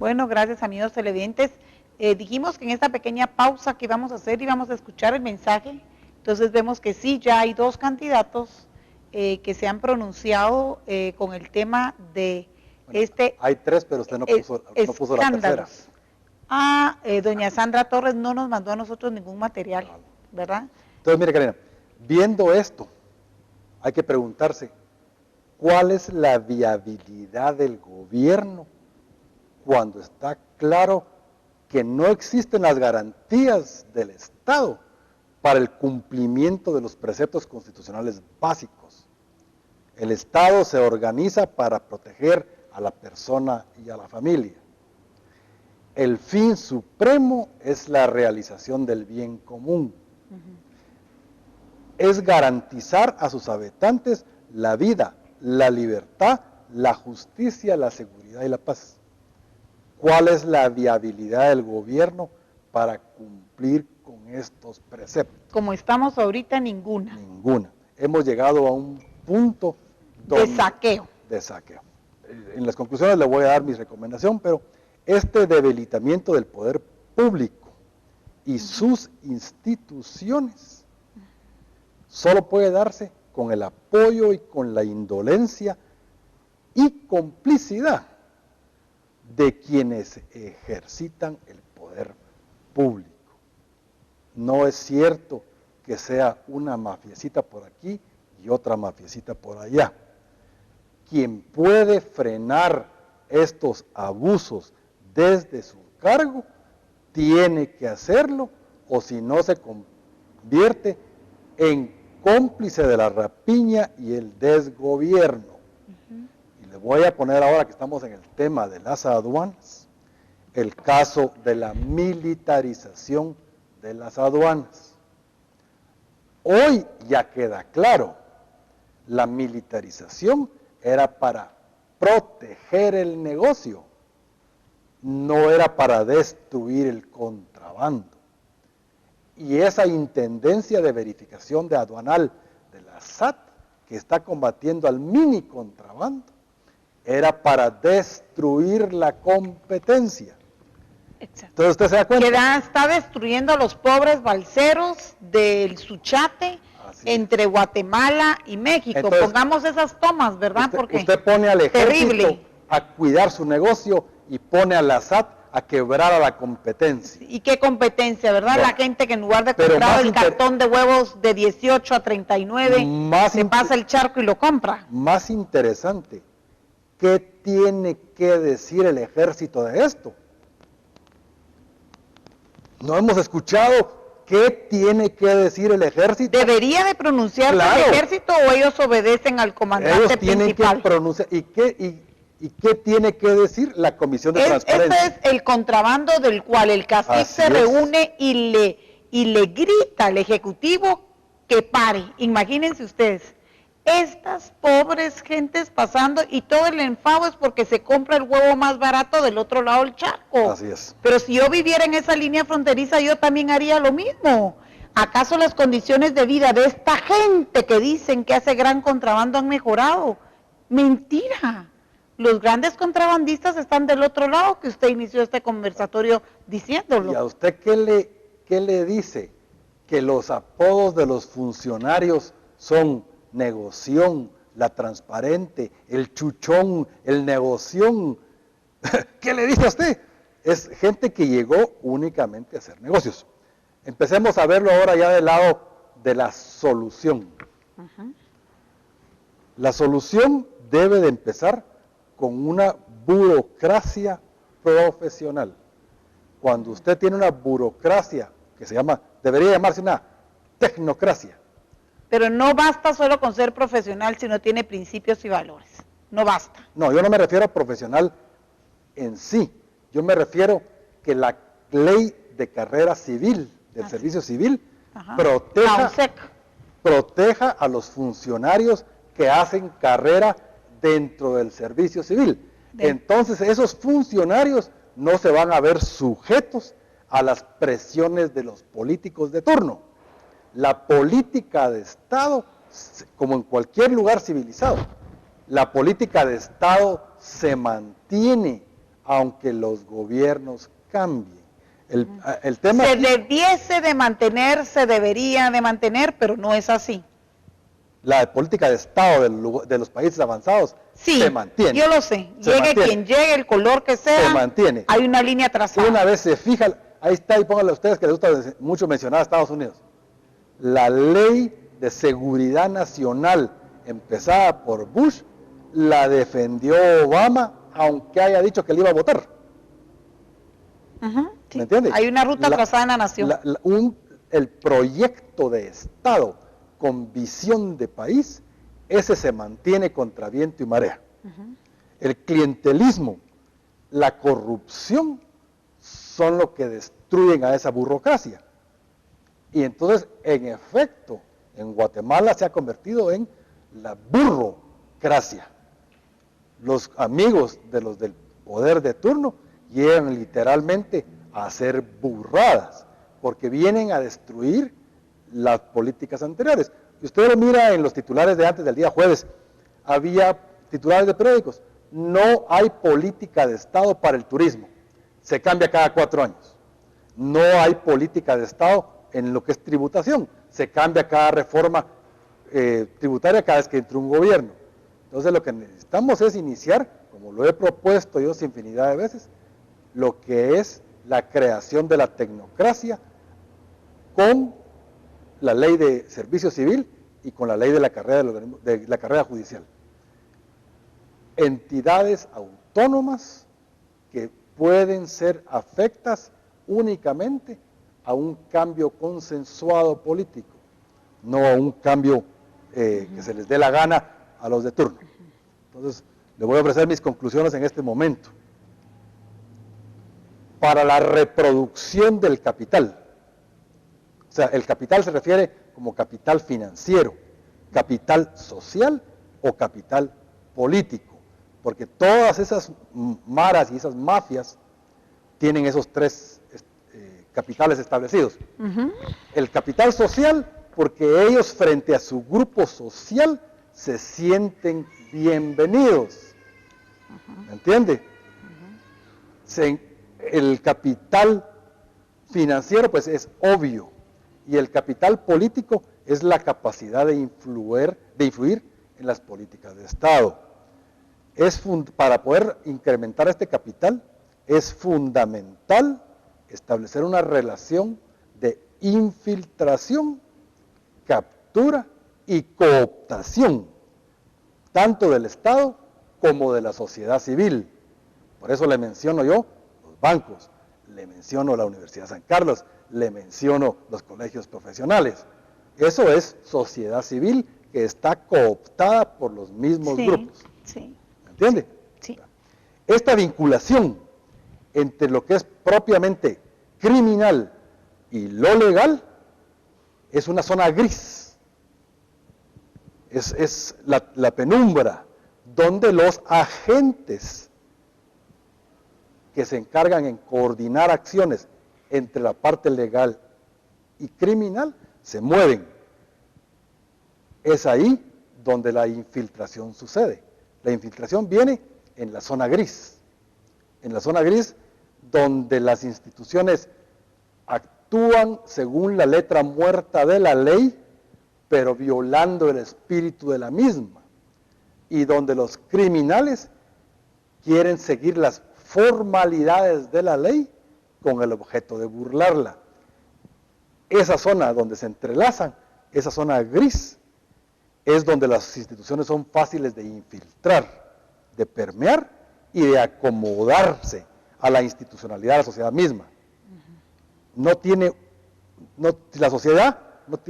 Bueno, gracias amigos televidentes. Dijimos que en esta pequeña pausa que íbamos a hacer íbamos a escuchar el mensaje. Entonces vemos que sí, ya hay dos candidatos que se han pronunciado con el tema de Hay tres, pero usted no puso la tercera. Doña Sandra Torres no nos mandó a nosotros ningún material, ¿verdad? Entonces, mire, Karina, viendo esto, hay que preguntarse, ¿cuál es la viabilidad del gobierno cuando está claro que no existen las garantías del Estado para el cumplimiento de los preceptos constitucionales básicos? El Estado se organiza para proteger a la persona y a la familia. El fin supremo es la realización del bien común. Es garantizar a sus habitantes la vida, la libertad, la justicia, la seguridad y la paz. ¿Cuál es la viabilidad del gobierno para cumplir con estos preceptos? Como estamos ahorita, ninguna. Ninguna. Hemos llegado a un punto de saqueo. En las conclusiones le voy a dar mi recomendación, pero este debilitamiento del poder público y sus instituciones solo puede darse con el apoyo y con la indolencia y complicidad de quienes ejercitan el poder público. No es cierto que sea una mafiecita por aquí y otra mafiecita por allá. Quien puede frenar estos abusos desde su cargo, tiene que hacerlo, o si no se convierte en cómplice de la rapiña y el desgobierno. Y le voy a poner ahora que estamos en el tema de las aduanas, el caso de la militarización de las aduanas. Hoy ya queda claro, la militarización era para proteger el negocio, no era para destruir el contrabando. Y esa intendencia de verificación de aduanal de la SAT, que está combatiendo al mini contrabando, era para destruir la competencia. Exacto. Entonces usted se da cuenta. Que está destruyendo a los pobres balseros del Suchate entre Guatemala y México. Entonces, pongamos esas tomas, ¿verdad? Porque usted pone al ejército terrible a cuidar su negocio y pone a la SAT a quebrar a la competencia. ¿Y qué competencia, verdad? Bueno, la gente que en lugar de comprar el cartón de huevos de 18 a 39, se pasa el charco y lo compra. Más interesante, ¿qué tiene que decir el ejército de esto? No hemos escuchado qué tiene que decir el ejército. ¿Debería de pronunciarse el ejército o ellos obedecen al comandante ellos tienen principal? Que pronunciar. ¿Y qué tiene que decir la Comisión de Transparencia? Este es el contrabando del cual el cacique se reúne y le grita al Ejecutivo que pare. Imagínense ustedes, estas pobres gentes pasando y todo el enfado es porque se compra el huevo más barato del otro lado del charco. Así es. Pero si yo viviera en esa línea fronteriza, yo también haría lo mismo. ¿Acaso las condiciones de vida de esta gente que dicen que hace gran contrabando han mejorado? Mentira. Los grandes contrabandistas están del otro lado, que usted inició este conversatorio diciéndolo. ¿Y a usted qué le dice? Que los apodos de los funcionarios son negoción, la transparente, el chuchón, el negoción. ¿Qué le dice a usted? Es gente que llegó únicamente a hacer negocios. Empecemos a verlo ahora ya del lado de la solución. La solución debe de empezar con una burocracia profesional. Cuando usted tiene una burocracia que debería llamarse una tecnocracia. Pero no basta solo con ser profesional si no tiene principios y valores. No basta. No, yo no me refiero a profesional en sí. Yo me refiero que la ley de carrera civil, del servicio civil, proteja a los funcionarios que hacen carrera dentro del servicio civil. Entonces esos funcionarios no se van a ver sujetos a las presiones de los políticos de turno. La política de Estado, como en cualquier lugar civilizado, la política de Estado se mantiene aunque los gobiernos cambien. El tema Se aquí, debiese de mantener, se debería de mantener, pero no es así. la política de Estado de los países avanzados Sí, se mantiene. yo lo sé. Se Llegue mantiene. quien llegue, el color que sea, Se mantiene. hay una línea trazada. Una vez se fija, ahí está, y pónganle a ustedes que les gusta mucho mencionar a Estados Unidos. La ley de seguridad nacional empezada por Bush, la defendió Obama, aunque haya dicho que le iba a votar. Sí. ¿Me entiende? Hay una ruta trazada en la nación. El proyecto de Estado con visión de país, ese se mantiene contra viento y marea. El clientelismo, la corrupción, son lo que destruyen a esa burocracia. Y entonces, en efecto, en Guatemala se ha convertido en la burrocracia. Los amigos de los del poder de turno llegan literalmente a hacer burradas, porque vienen a destruir las políticas anteriores. Y usted lo mira en los titulares de antes del día jueves, había titulares de periódicos, no hay política de Estado para el turismo, se cambia cada 4 años. No hay política de Estado en lo que es tributación, se cambia cada reforma tributaria cada vez que entra un gobierno. Entonces lo que necesitamos es iniciar, como lo he propuesto yo infinidad de veces, lo que es la creación de la tecnocracia con la ley de servicio civil y con la ley de la carrera judicial. Entidades autónomas que pueden ser afectas únicamente a un cambio consensuado político, no a un cambio que se les dé la gana a los de turno. Entonces, le voy a ofrecer mis conclusiones en este momento. Para la reproducción del capital, o sea, el capital se refiere como capital financiero, capital social o capital político, porque todas esas maras y esas mafias tienen esos 3 capitales establecidos. El capital social, porque ellos frente a su grupo social se sienten bienvenidos. ¿Me entiende? El capital financiero pues es obvio, y el capital político es la capacidad de influir en las políticas de Estado. Para poder incrementar este capital es fundamental establecer una relación de infiltración, captura y cooptación, tanto del Estado como de la sociedad civil. Por eso le menciono yo los bancos, le menciono la Universidad de San Carlos, le menciono los colegios profesionales. Eso es sociedad civil que está cooptada por los mismos grupos. Sí. ¿Me entiende? Sí. Esta vinculación entre lo que es propiamente criminal y lo legal es una zona gris. Es la penumbra donde los agentes que se encargan en coordinar acciones entre la parte legal y criminal se mueven. Es ahí donde la infiltración sucede. La infiltración viene en la zona gris. En la zona gris donde las instituciones actúan según la letra muerta de la ley, pero violando el espíritu de la misma. Y donde los criminales quieren seguir las formalidades de la ley con el objeto de burlarla. Esa zona donde se entrelazan, esa zona gris, es donde las instituciones son fáciles de infiltrar, de permear y de acomodarse a la institucionalidad de la sociedad misma. La sociedad,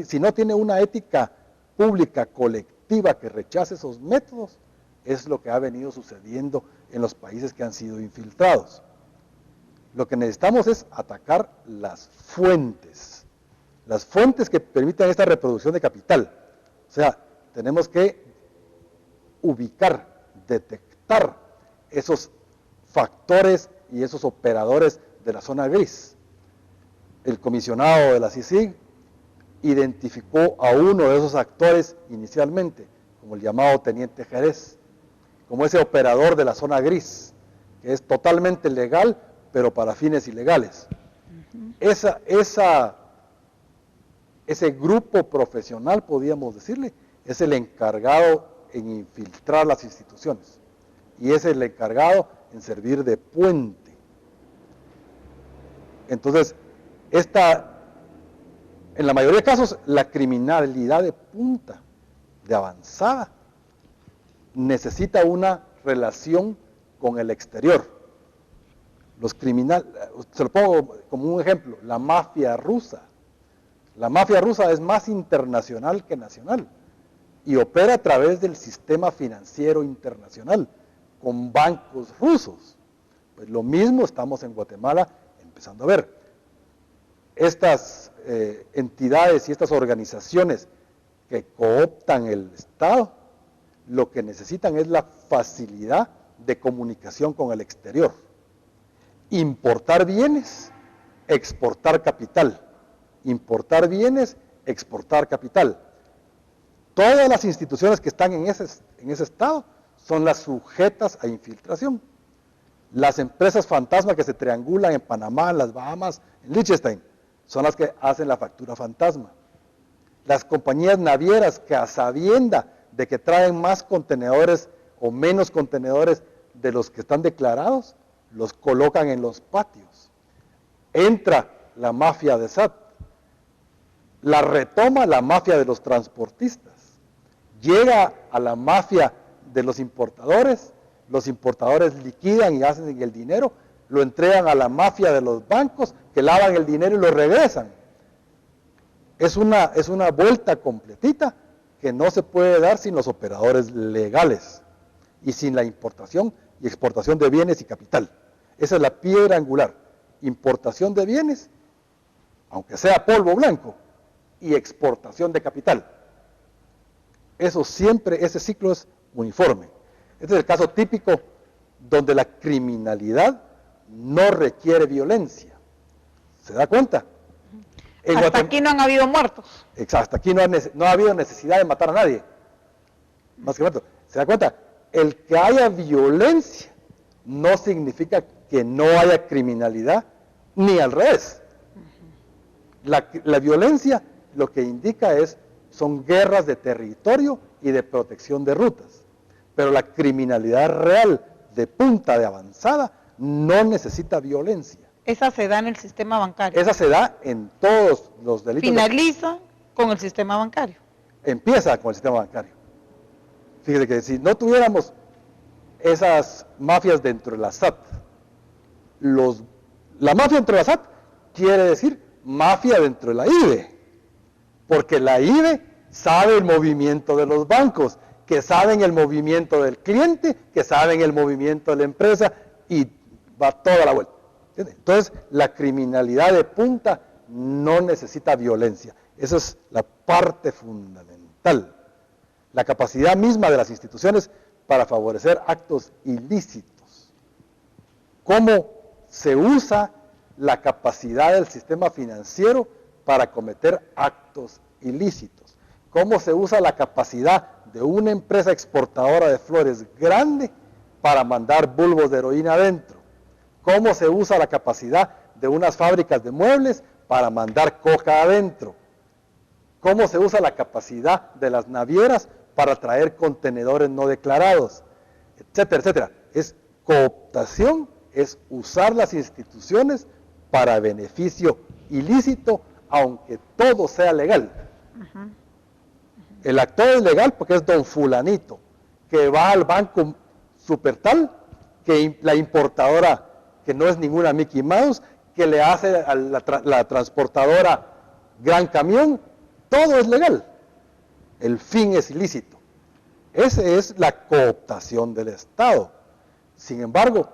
si no tiene una ética pública colectiva que rechace esos métodos, es lo que ha venido sucediendo en los países que han sido infiltrados. Lo que necesitamos es atacar las fuentes que permitan esta reproducción de capital. O sea, tenemos que ubicar, detectar esos factores y esos operadores de la zona gris. El comisionado de la CICIG identificó a uno de esos actores inicialmente, como el llamado Teniente Jerez, como ese operador de la zona gris, que es totalmente legal, pero para fines ilegales. Ese grupo profesional, podríamos decirle, es el encargado en infiltrar las instituciones y es el encargado en servir de puente. Entonces, en la mayoría de casos, la criminalidad de punta, de avanzada, necesita una relación con el exterior. Los criminales, se lo pongo como un ejemplo, la mafia rusa. La mafia rusa es más internacional que nacional y opera a través del sistema financiero internacional, con bancos rusos. Pues lo mismo estamos en Guatemala empezando a ver. Estas entidades y estas organizaciones que cooptan el Estado, lo que necesitan es la facilidad de comunicación con el exterior. Importar bienes, exportar capital. Importar bienes, exportar capital. Todas las instituciones que están en ese estado son las sujetas a infiltración. Las empresas fantasma que se triangulan en Panamá, en las Bahamas, en Liechtenstein, son las que hacen la factura fantasma. Las compañías navieras que, a sabienda de que traen más contenedores o menos contenedores de los que están declarados, los colocan en los patios. Entra la mafia de SAT, la retoma la mafia de los transportistas, llega a la mafia de los importadores liquidan y hacen el dinero, lo entregan a la mafia de los bancos que lavan el dinero y lo regresan. Es una vuelta completita que no se puede dar sin los operadores legales y sin la importación y exportación de bienes y capital. Esa es la piedra angular, importación de bienes, aunque sea polvo blanco, y exportación de capital. Ese ciclo es uniforme. Este es el caso típico donde la criminalidad no requiere violencia. ¿Se da cuenta? Hasta aquí no han habido muertos. Exacto, hasta aquí no ha habido necesidad de matar a nadie. Más que muertos. ¿Se da cuenta? El que haya violencia no significa que no haya criminalidad, ni al revés. La violencia lo que indica son guerras de territorio y de protección de rutas. Pero la criminalidad real, de punta, de avanzada, no necesita violencia. Esa se da en el sistema bancario. Esa se da en todos los delitos. Finaliza con el sistema bancario. Empieza con el sistema bancario. Fíjese que si no tuviéramos esas mafias dentro de la SAT, la mafia dentro de la SAT quiere decir mafia dentro de la IBE, porque la IBE sabe el movimiento de los bancos, que saben el movimiento del cliente, que saben el movimiento de la empresa y va toda la vuelta. Entonces, la criminalidad de punta no necesita violencia. Esa es la parte fundamental. La capacidad misma de las instituciones para favorecer actos ilícitos. ¿Cómo se usa la capacidad del sistema financiero para cometer actos ilícitos? ¿Cómo se usa la capacidad de una empresa exportadora de flores grande para mandar bulbos de heroína adentro? ¿Cómo se usa la capacidad de unas fábricas de muebles para mandar coca adentro? ¿Cómo se usa la capacidad de las navieras para traer contenedores no declarados? Etcétera, etcétera. Es cooptación, es usar las instituciones para beneficio ilícito, aunque todo sea legal. El actor es legal porque es don fulanito, que va al banco super tal, que la importadora, que no es ninguna Mickey Mouse, que le hace a la transportadora gran camión, todo es legal. El fin es ilícito. Esa es la cooptación del Estado. Sin embargo,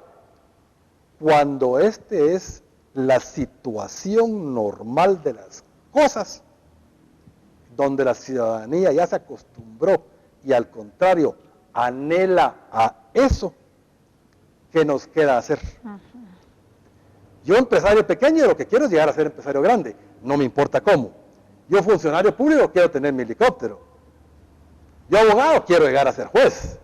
cuando es la situación normal de las cosas, donde la ciudadanía ya se acostumbró y al contrario anhela a eso, ¿qué nos queda hacer? Yo, empresario pequeño, lo que quiero es llegar a ser empresario grande, no me importa cómo. Yo, funcionario público, quiero tener mi helicóptero. Yo, abogado, quiero llegar a ser juez,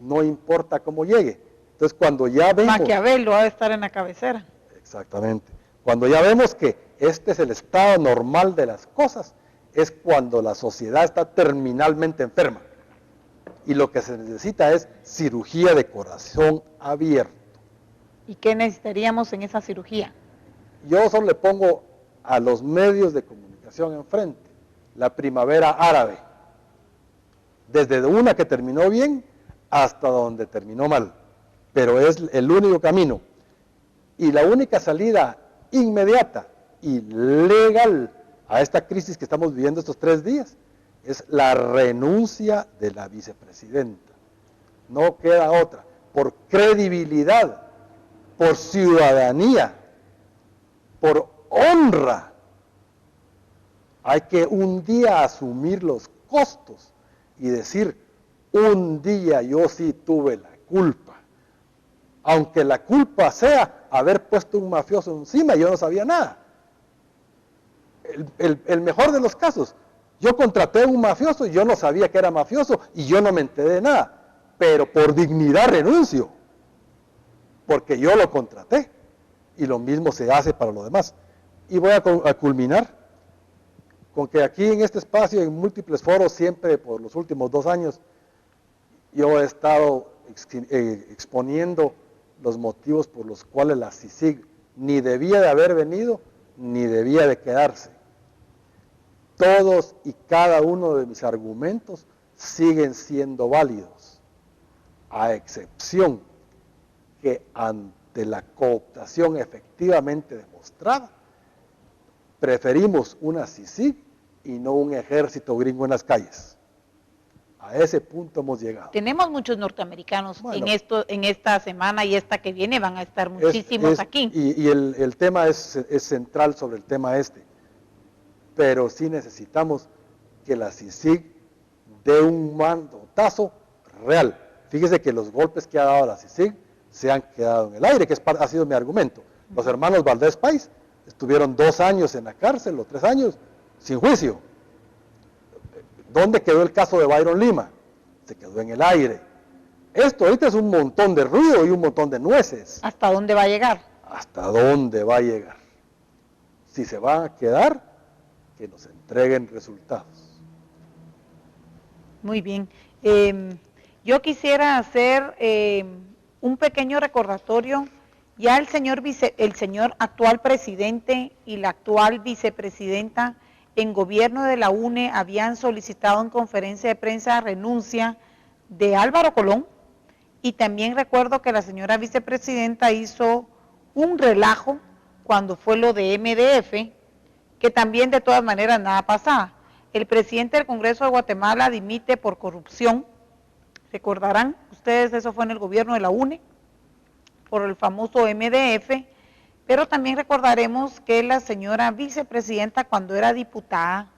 no importa cómo llegue. Entonces, cuando ya vemos... Maquiavelo ha de estar en la cabecera. Exactamente. Cuando ya vemos que este es el estado normal de las cosas, es cuando la sociedad está terminalmente enferma. Y lo que se necesita es cirugía de corazón abierto. ¿Y qué necesitaríamos en esa cirugía? Yo solo le pongo a los medios de comunicación enfrente, la primavera árabe, desde una que terminó bien hasta donde terminó mal, pero es el único camino. Y la única salida inmediata y legal a esta crisis que estamos viviendo estos 3 días es la renuncia de la vicepresidenta. No queda otra. Por credibilidad, por ciudadanía, por honra, hay que un día asumir los costos y decir, un día yo sí tuve la culpa. Aunque la culpa sea haber puesto un mafioso encima y yo no sabía nada. El mejor de los casos, yo contraté a un mafioso y yo no sabía que era mafioso y yo no me enteré de nada, pero por dignidad renuncio, porque yo lo contraté, y lo mismo se hace para lo demás. Y voy a culminar con que aquí en este espacio, en múltiples foros, siempre por los últimos 2 años, yo he estado exponiendo los motivos por los cuales la CICIG ni debía de haber venido, ni debía de quedarse. Todos y cada uno de mis argumentos siguen siendo válidos, a excepción que ante la cooptación efectivamente demostrada, preferimos una CICIG y no un ejército gringo en las calles. A ese punto hemos llegado. Tenemos muchos norteamericanos en esta semana y esta que viene, van a estar muchísimos aquí. Y el tema es central sobre el tema este, pero sí necesitamos que la CICIG dé un mandotazo real. Fíjese que los golpes que ha dado la CICIG se han quedado en el aire, que ha sido mi argumento. Los hermanos Valdés Pais estuvieron 2 años en la cárcel, o 3 años, sin juicio. ¿Dónde quedó el caso de Byron Lima? Se quedó en el aire. Esto ahorita es un montón de ruido y un montón de nueces. ¿Hasta dónde va a llegar? ¿Hasta dónde va a llegar? Si se va a quedar, que nos entreguen resultados. Muy bien. Yo quisiera hacer un pequeño recordatorio. Ya el señor actual presidente y la actual vicepresidenta en gobierno de la UNE habían solicitado en conferencia de prensa renuncia de Álvaro Colón, y también recuerdo que la señora vicepresidenta hizo un relajo cuando fue lo de MDF, que también de todas maneras nada pasaba. El presidente del Congreso de Guatemala dimite por corrupción, recordarán ustedes, eso fue en el gobierno de la UNE, por el famoso MDF, pero también recordaremos que la señora vicepresidenta cuando era diputada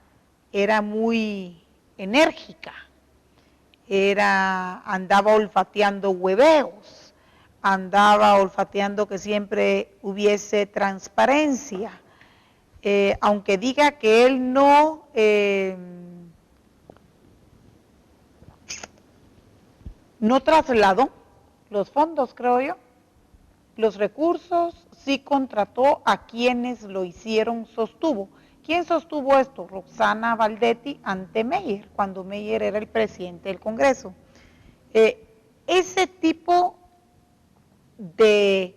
era muy enérgica, andaba olfateando hueveos, andaba olfateando que siempre hubiese transparencia, aunque diga que él no trasladó los fondos, creo yo, los recursos, sí contrató a quienes lo hicieron, sostuvo. ¿Quién sostuvo esto? Roxana Valdetti ante Meyer, cuando Meyer era el presidente del Congreso. Ese tipo de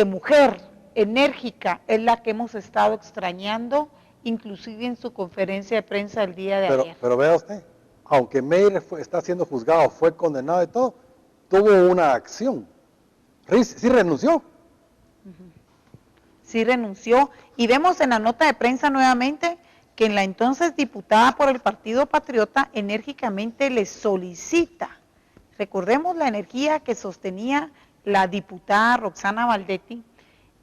mujer enérgica es la que hemos estado extrañando, inclusive en su conferencia de prensa el día de ayer. Pero vea usted, aunque Meyer está siendo juzgado, fue condenado y todo, tuvo una acción. Sí renunció. Sí renunció, y vemos en la nota de prensa nuevamente que en la entonces diputada por el Partido Patriota enérgicamente le solicita, recordemos la energía que sostenía la diputada Roxana Valdetti,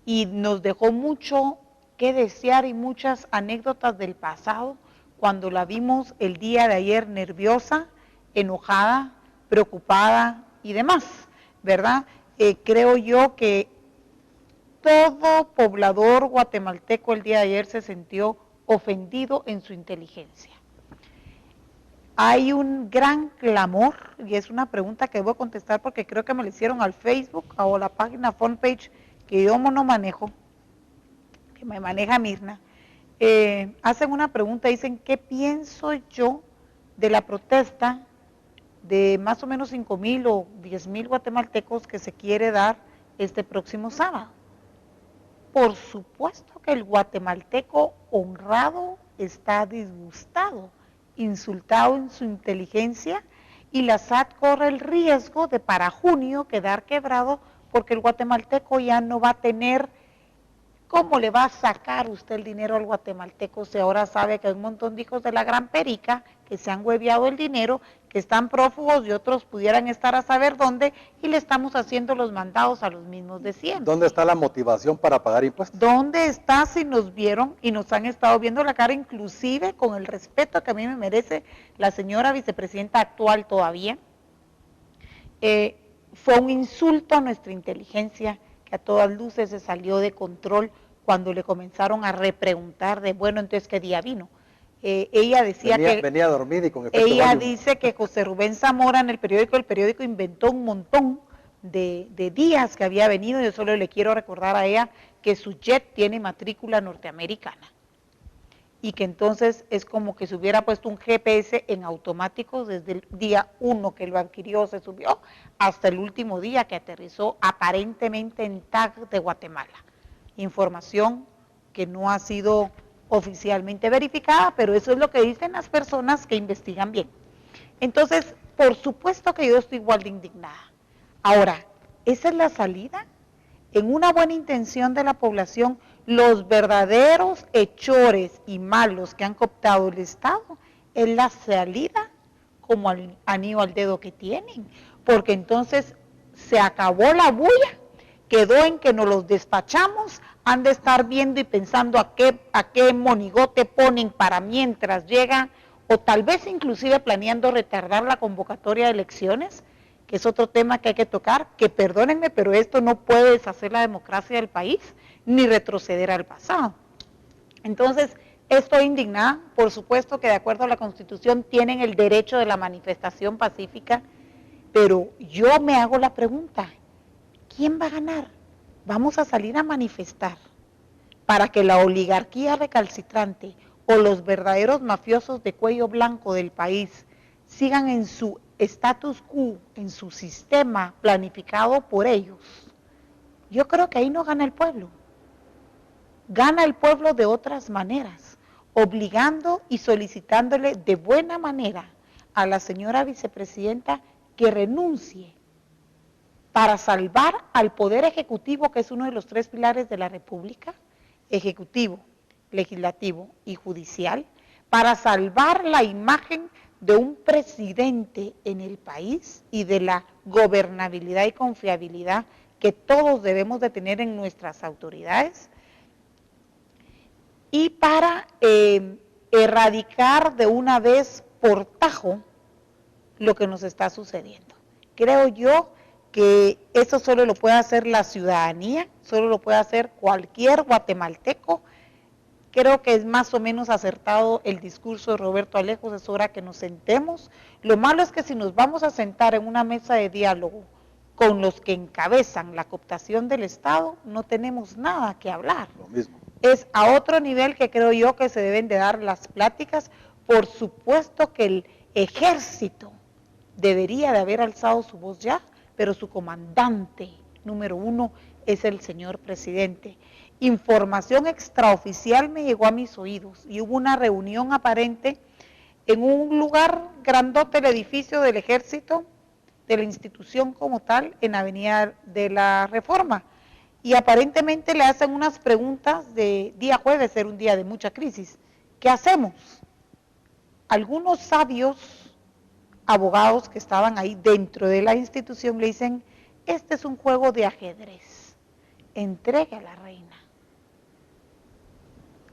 y nos dejó mucho que desear y muchas anécdotas del pasado cuando la vimos el día de ayer nerviosa, enojada, preocupada y demás, ¿verdad? Creo yo que todo poblador guatemalteco el día de ayer se sintió ofendido en su inteligencia. hay un gran clamor, y es una pregunta que debo contestar porque creo que me la hicieron al Facebook o la página fanpage que yo no manejo, que me maneja Mirna. Hacen una pregunta, dicen, ¿qué pienso yo de la protesta de más o menos 5,000 o 10,000 guatemaltecos que se quiere dar este próximo sábado? Por supuesto que el guatemalteco honrado está disgustado, insultado en su inteligencia, y la SAT corre el riesgo de para junio quedar quebrado porque el guatemalteco ya no va a tener. ¿Cómo le va a sacar usted el dinero al guatemalteco si ahora sabe que hay un montón de hijos de la gran perica que se han hueveado el dinero, que están prófugos y otros pudieran estar a saber dónde, y le estamos haciendo los mandados a los mismos de siempre? ¿Dónde está la motivación para pagar impuestos? ¿Dónde está si nos vieron y nos han estado viendo la cara, inclusive con el respeto que a mí me merece la señora vicepresidenta actual todavía? Fue un insulto a nuestra inteligencia que a todas luces se salió de control cuando le comenzaron a repreguntar de, bueno, entonces, ¿qué día vino? Ella decía venía dormida y con efecto ella Valium. dice que José Rubén Zamora en el periódico inventó un montón de días que había venido. Yo solo le quiero recordar a ella que su jet tiene matrícula norteamericana y que entonces es como que se hubiera puesto un GPS en automático desde el día 1 que lo adquirió, se subió, hasta el último día que aterrizó aparentemente en TAG de Guatemala. Información que no ha sido oficialmente verificada, pero eso es lo que dicen las personas que investigan bien. Entonces, por supuesto que yo estoy igual de indignada. Ahora, ¿esa es la salida? En una buena intención de la población, los verdaderos hechores y malos que han cooptado el Estado, es la salida como anillo al dedo que tienen, porque entonces se acabó la bulla, quedó en que nos los despachamos, han de estar viendo y pensando a qué monigote ponen para mientras llega, o tal vez inclusive planeando retardar la convocatoria de elecciones, que es otro tema que hay que tocar, que perdónenme, pero esto no puede deshacer la democracia del país, ni retroceder al pasado. Entonces, estoy indignada, por supuesto que de acuerdo a la Constitución tienen el derecho de la manifestación pacífica, pero yo me hago la pregunta, ¿quién va a ganar? Vamos a salir a manifestar para que la oligarquía recalcitrante o los verdaderos mafiosos de cuello blanco del país sigan en su status quo, en su sistema planificado por ellos. Yo creo que ahí no gana el pueblo. Gana el pueblo de otras maneras, obligando y solicitándole de buena manera a la señora vicepresidenta que renuncie para salvar al Poder Ejecutivo, que es uno de los 3 pilares de la República, Ejecutivo, Legislativo y Judicial, para salvar la imagen de un presidente en el país y de la gobernabilidad y confiabilidad que todos debemos de tener en nuestras autoridades, y para erradicar de una vez por tajo lo que nos está sucediendo. Creo yo que eso solo lo puede hacer la ciudadanía, solo lo puede hacer cualquier guatemalteco. Creo que es más o menos acertado el discurso de Roberto Alejos, es hora que nos sentemos. Lo malo es que si nos vamos a sentar en una mesa de diálogo con los que encabezan la cooptación del Estado, no tenemos nada que hablar. Lo mismo. Es a otro nivel que creo yo que se deben de dar las pláticas. Por supuesto que el ejército debería de haber alzado su voz ya, pero su comandante número 1 es el señor presidente. Información extraoficial me llegó a mis oídos y hubo una reunión aparente en un lugar grandote, el edificio del ejército, de la institución como tal, en Avenida de la Reforma. Y aparentemente le hacen unas preguntas de día jueves, era un día de mucha crisis. ¿Qué hacemos? Algunos sabios abogados que estaban ahí dentro de la institución le dicen, este es un juego de ajedrez, entregue a la reina.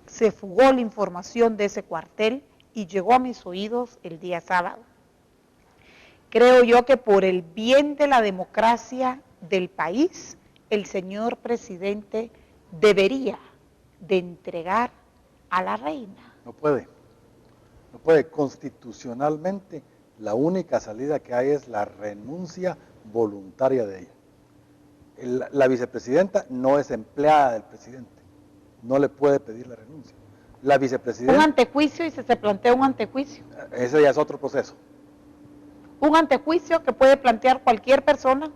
Se fugó la información de ese cuartel y llegó a mis oídos el día sábado. Creo yo que por el bien de la democracia del país, el señor presidente debería de entregar a la reina. No puede. no puede. Constitucionalmente, la única salida que hay es la renuncia voluntaria de ella. La vicepresidenta no es empleada del presidente, no le puede pedir la renuncia. La vicepresidenta... Un antejuicio, y si se plantea un antejuicio. Ese ya es otro proceso. Un antejuicio que puede plantear cualquier persona.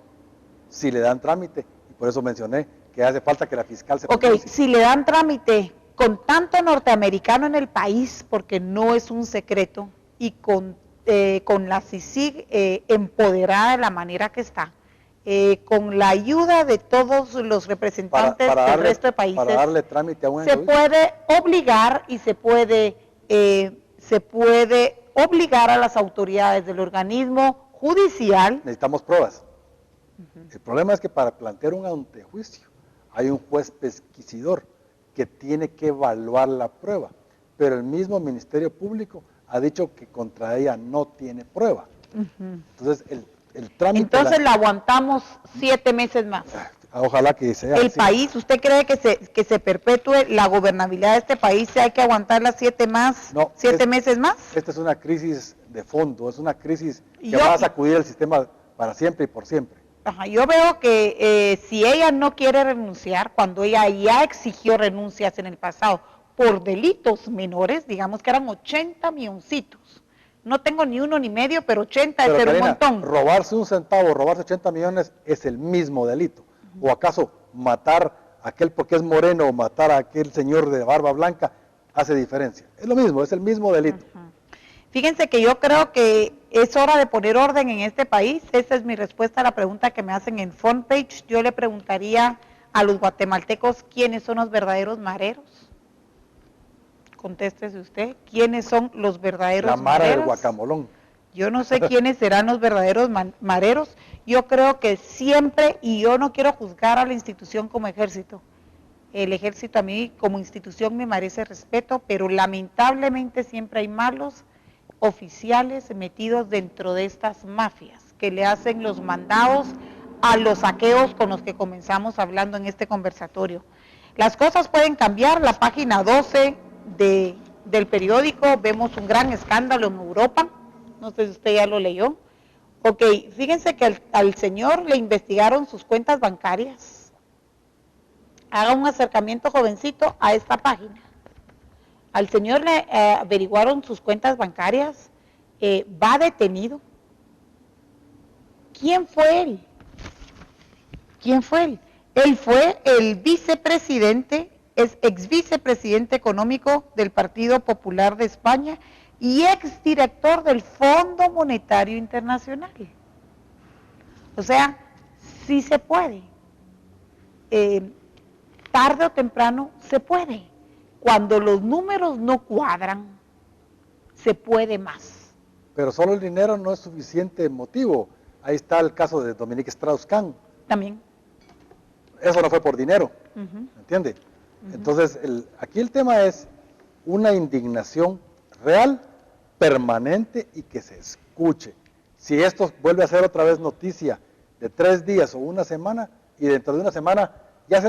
Si le dan trámite, y por eso mencioné que hace falta que la fiscal se pronuncie. Ok, si le dan trámite con tanto norteamericano en el país, porque no es un secreto, y con la CICIG empoderada de la manera que está, con la ayuda de todos los representantes del resto de países, para darle trámite a un se puede obligar y se puede obligar a las autoridades del organismo judicial. Necesitamos pruebas. El problema es que para plantear un antejuicio hay un juez pesquisidor que tiene que evaluar la prueba, pero el mismo Ministerio Público ha dicho que contra ella no tiene prueba. Entonces, el trámite... Entonces la aguantamos 7 meses más. Ojalá que sea el así. País, ¿usted cree que se perpetúe la gobernabilidad de este país? ¿Si hay que aguantarla 7 meses más? Esta es una crisis de fondo, es una crisis que va a sacudir el sistema para siempre y por siempre. Yo veo que si ella no quiere renunciar, cuando ella ya exigió renuncias en el pasado por delitos menores, digamos que eran 80 milloncitos. No tengo ni uno ni medio, pero 80 es ser un montón. Robarse un centavo, robarse 80 millones es el mismo delito. ¿O acaso matar a aquel porque es moreno o matar a aquel señor de barba blanca hace diferencia? Es lo mismo, es el mismo delito. Fíjense que yo creo que es hora de poner orden en este país. Esa es mi respuesta a la pregunta que me hacen en front page. Yo le preguntaría a los guatemaltecos quiénes son los verdaderos mareros. Contéstese usted, ¿quiénes son los verdaderos mareros? La mara del guacamolón. Yo no sé quiénes serán los verdaderos mareros. Yo creo que siempre, y yo no quiero juzgar a la institución como ejército. El ejército a mí como institución me merece respeto, pero lamentablemente siempre hay malos oficiales metidos dentro de estas mafias que le hacen los mandados a los saqueos con los que comenzamos hablando en este conversatorio. Las cosas pueden cambiar. La página 12 del periódico, vemos un gran escándalo en Europa, no sé si usted ya lo leyó. Ok, fíjense que al señor le investigaron sus cuentas bancarias. Haga un acercamiento, jovencito, a esta página. Al señor le averiguaron sus cuentas bancarias, va detenido. ¿Quién fue él? ¿Quién fue él? Él fue el vicepresidente, es ex vicepresidente económico del Partido Popular de España y exdirector del Fondo Monetario Internacional. O sea, sí se puede. Tarde o temprano se puede. Cuando los números no cuadran, se puede más. Pero solo el dinero no es suficiente motivo. Ahí está el caso de Dominique Strauss-Kahn. También. Eso no fue por dinero, ¿entiende? Entonces, aquí el tema es una indignación real, permanente y que se escuche. Si esto vuelve a ser otra vez noticia de 3 días o una semana, y dentro de una semana ya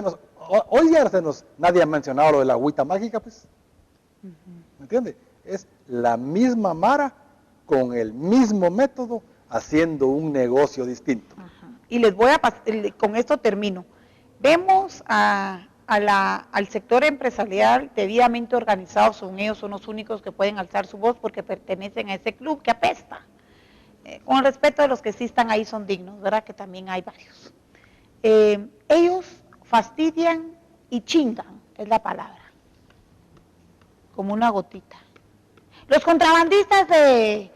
nadie ha mencionado lo de la agüita mágica, pues. ¿Me entiende? Es la misma mara con el mismo método haciendo un negocio distinto. Y les voy a con esto termino. Vemos al sector empresarial debidamente organizado, son ellos, son los únicos que pueden alzar su voz porque pertenecen a ese club que apesta. Con el respeto de los que sí están ahí son dignos, ¿verdad? Que también hay varios. Ellos fastidian y chingan, es la palabra, como una gotita. Los contrabandistas de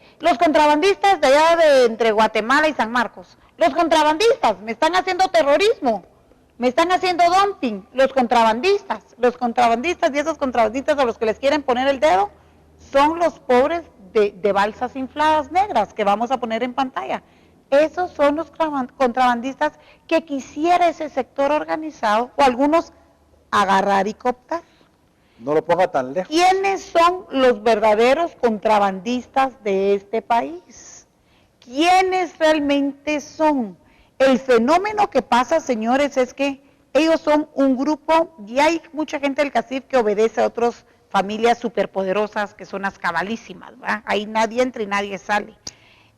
allá de entre Guatemala y San Marcos, los contrabandistas me están haciendo terrorismo, me están haciendo dumping, los contrabandistas y esos contrabandistas a los que les quieren poner el dedo son los pobres de balsas infladas negras que vamos a poner en pantalla. Esos son los contrabandistas que quisiera ese sector organizado o algunos agarrar y cooptar. No lo ponga tan lejos. ¿Quiénes son los verdaderos contrabandistas de este país? ¿Quiénes realmente son? El fenómeno que pasa, señores, es que ellos son un grupo, y hay mucha gente del CACIF que obedece a otros familias superpoderosas que son las cabalísimas, ¿verdad? Ahí nadie entra y nadie sale.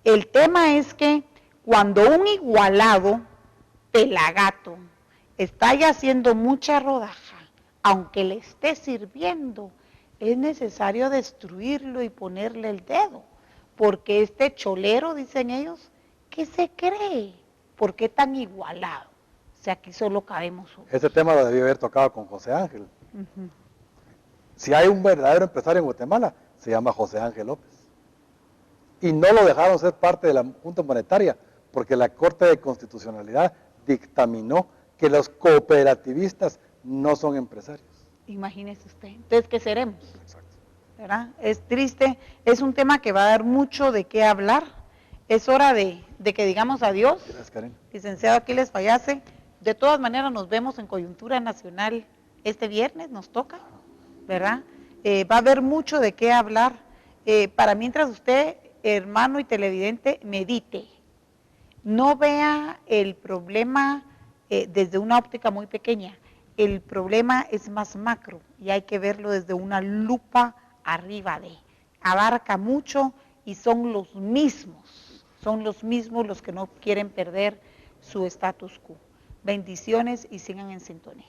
El tema es que cuando un igualado, pelagato, está ya haciendo mucha rodaja, aunque le esté sirviendo, es necesario destruirlo y ponerle el dedo, porque este cholero, dicen ellos, ¿qué se cree? ¿Por qué tan igualado? O sea, aquí solo cabemos uno. Ese tema lo debí haber tocado con José Ángel. Si hay un verdadero empresario en Guatemala, se llama José Ángel López. Y no lo dejaron ser parte de la Junta Monetaria, porque la Corte de Constitucionalidad dictaminó que los cooperativistas no son empresarios. Imagínese usted. Entonces, ¿qué seremos? Exacto. ¿Verdad? Es triste, es un tema que va a dar mucho de qué hablar. Es hora de que digamos adiós. Gracias, Karen. Licenciado Aquiles Fallase, de todas maneras nos vemos en Coyuntura Nacional este viernes, nos toca, ¿verdad? Va a haber mucho de qué hablar. Para mientras usted, hermano y televidente, medite. No vea el problema desde una óptica muy pequeña. El problema es más macro y hay que verlo desde una lupa arriba de. Abarca mucho y son los mismos los que no quieren perder su status quo. Bendiciones y sigan en sintonía.